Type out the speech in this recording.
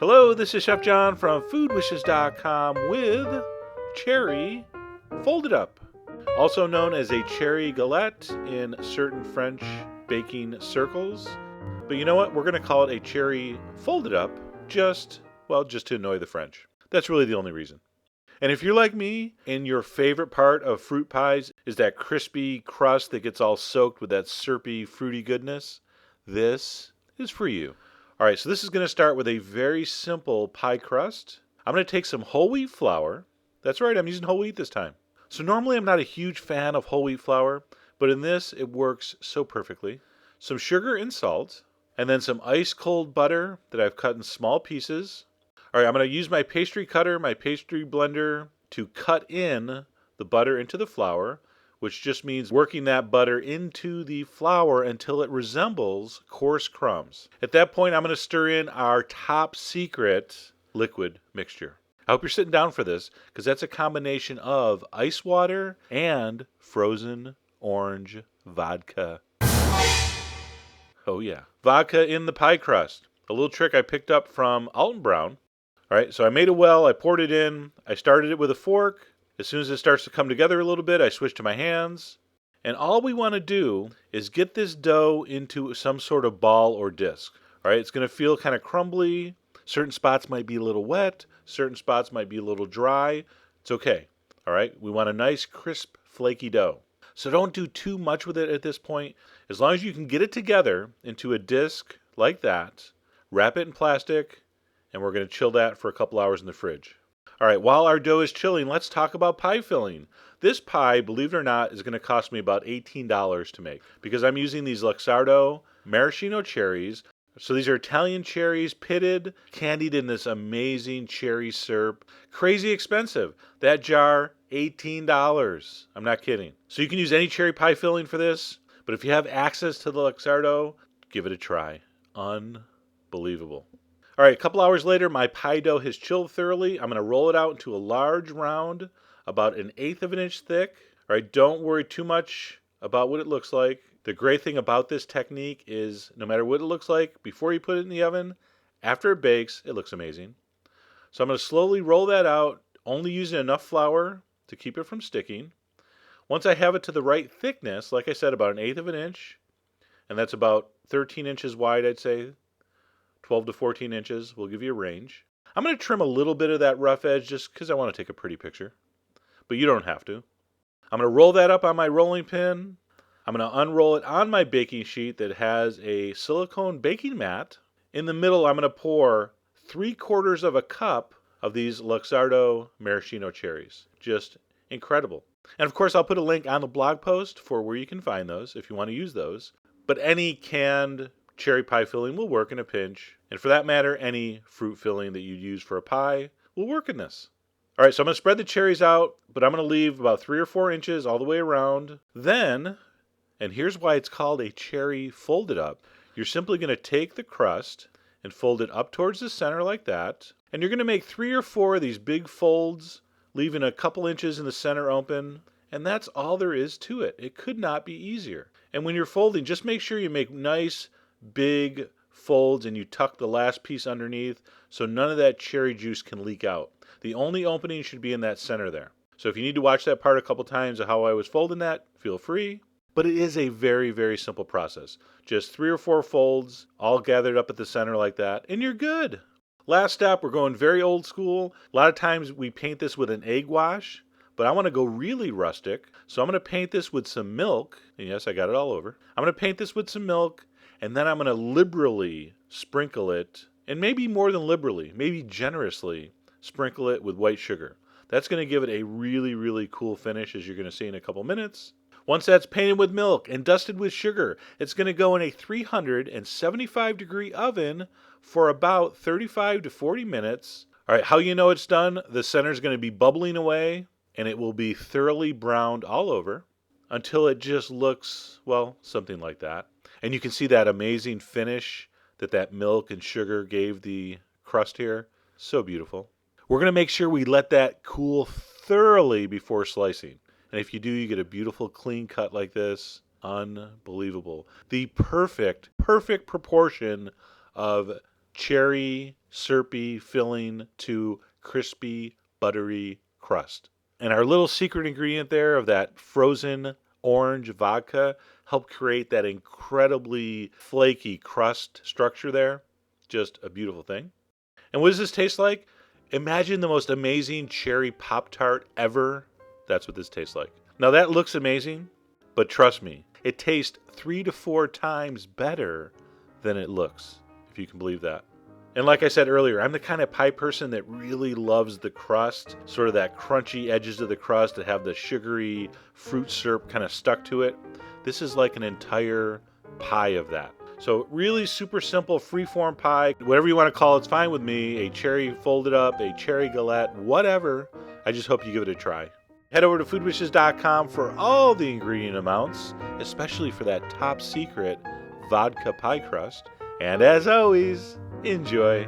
Hello, this is Chef John from foodwishes.com with cherry folded up, also known as a cherry galette in certain French baking circles. But you know what? We're going to call it a cherry folded up just to annoy the French. That's really the only reason. And if you're like me and your favorite part of fruit pies is that crispy crust that gets all soaked with that syrupy, fruity goodness, this is for you. All right, so this is going to start with a very simple pie crust. I'm going to take some whole wheat flour. That's right, I'm using whole wheat this time. So normally I'm not a huge fan of whole wheat flour, but in this it works so perfectly. Some sugar and salt, and then some ice cold butter that I've cut in small pieces. All right, I'm going to use my pastry cutter, my pastry blender, to cut in the butter into the flour, which just means working that butter into the flour until it resembles coarse crumbs. At that point, I'm going to stir in our top secret liquid mixture. I hope you're sitting down for this, because that's a combination of ice water and frozen orange vodka. Oh yeah, vodka in the pie crust. A little trick I picked up from Alton Brown. All right, so I made a well, I poured it in, I started it with a fork. As soon as it starts to come together a little bit, I switch to my hands. And all we want to do is get this dough into some sort of ball or disc. All right, it's going to feel kind of crumbly. Certain spots might be a little wet. Certain spots might be a little dry. It's okay. All right, we want a nice, crisp, flaky dough. So don't do too much with it at this point. As long as you can get it together into a disc like that, wrap it in plastic, and we're going to chill that for a couple hours in the fridge. All right, while our dough is chilling, let's talk about pie filling. This pie, believe it or not, is going to cost me about $18 to make because I'm using these Luxardo maraschino cherries. So these are Italian cherries, pitted, candied in this amazing cherry syrup. Crazy expensive. That jar, $18. I'm not kidding. So you can use any cherry pie filling for this, but if you have access to the Luxardo, give it a try. Unbelievable. All right, a couple hours later, my pie dough has chilled thoroughly. I'm going to roll it out into a large round, about 1/8 of an inch thick. All right, don't worry too much about what it looks like. The great thing about this technique is no matter what it looks like before you put it in the oven, after it bakes, it looks amazing. So I'm going to slowly roll that out, only using enough flour to keep it from sticking. Once I have it to the right thickness, like I said, about 1/8 of an inch, and that's about 13 inches wide, I'd say. 12 to 14 inches will give you a range. I'm going to trim a little bit of that rough edge just because I want to take a pretty picture. But you don't have to. I'm going to roll that up on my rolling pin. I'm going to unroll it on my baking sheet that has a silicone baking mat. In the middle, I'm going to pour 3/4 of a cup of these Luxardo maraschino cherries. Just incredible. And of course, I'll put a link on the blog post for where you can find those if you want to use those. But any canned cherry pie filling will work in a pinch. And for that matter, any fruit filling that you use for a pie will work in this. All right, so I'm going to spread the cherries out, but I'm going to leave about 3 or 4 inches all the way around. Then, and here's why it's called a cherry folded up, you're simply going to take the crust and fold it up towards the center like that. And you're going to make 3 or 4 of these big folds, leaving a couple inches in the center open. And that's all there is to it. It could not be easier. And when you're folding, just make sure you make nice, big folds and you tuck the last piece underneath so none of that cherry juice can leak out. The only opening should be in that center there. So if you need to watch that part a couple times of how I was folding that, feel free. But it is a very, very simple process. Just 3 or 4 folds all gathered up at the center like that, and you're good. Last step, we're going very old school. A lot of times we paint this with an egg wash, but I want to go really rustic. So I'm going to paint this with some milk. And yes, I got it all over. I'm going to paint this with some milk, and then I'm going to liberally sprinkle it, and maybe more than liberally, maybe generously sprinkle it with white sugar. That's going to give it a really, really cool finish, as you're going to see in a couple minutes. Once that's painted with milk and dusted with sugar, it's going to go in a 375-degree oven for about 35 to 40 minutes. All right, how you know it's done? The center is going to be bubbling away, and it will be thoroughly browned all over until it just looks, well, something like that. And you can see that amazing finish that milk and sugar gave the crust here. So beautiful. We're going to make sure we let that cool thoroughly before slicing. And if you do, you get a beautiful clean cut like this. Unbelievable. The perfect proportion of cherry, syrupy filling to crispy, buttery crust. And our little secret ingredient there of that frozen orange vodka helped create that incredibly flaky crust structure there. Just a beautiful thing. And what does this taste like? Imagine the most amazing cherry Pop-Tart ever. That's what this tastes like. Now that looks amazing, but trust me, it tastes 3 to 4 times better than it looks, if you can believe that. And like I said earlier, I'm the kind of pie person that really loves the crust, sort of that crunchy edges of the crust that have the sugary fruit syrup kind of stuck to it. This is like an entire pie of that. So really super simple freeform pie, whatever you want to call it, it's fine with me. A cherry folded up, a cherry galette, whatever. I just hope you give it a try. Head over to foodwishes.com for all the ingredient amounts, especially for that top secret vodka pie crust. And as always, enjoy.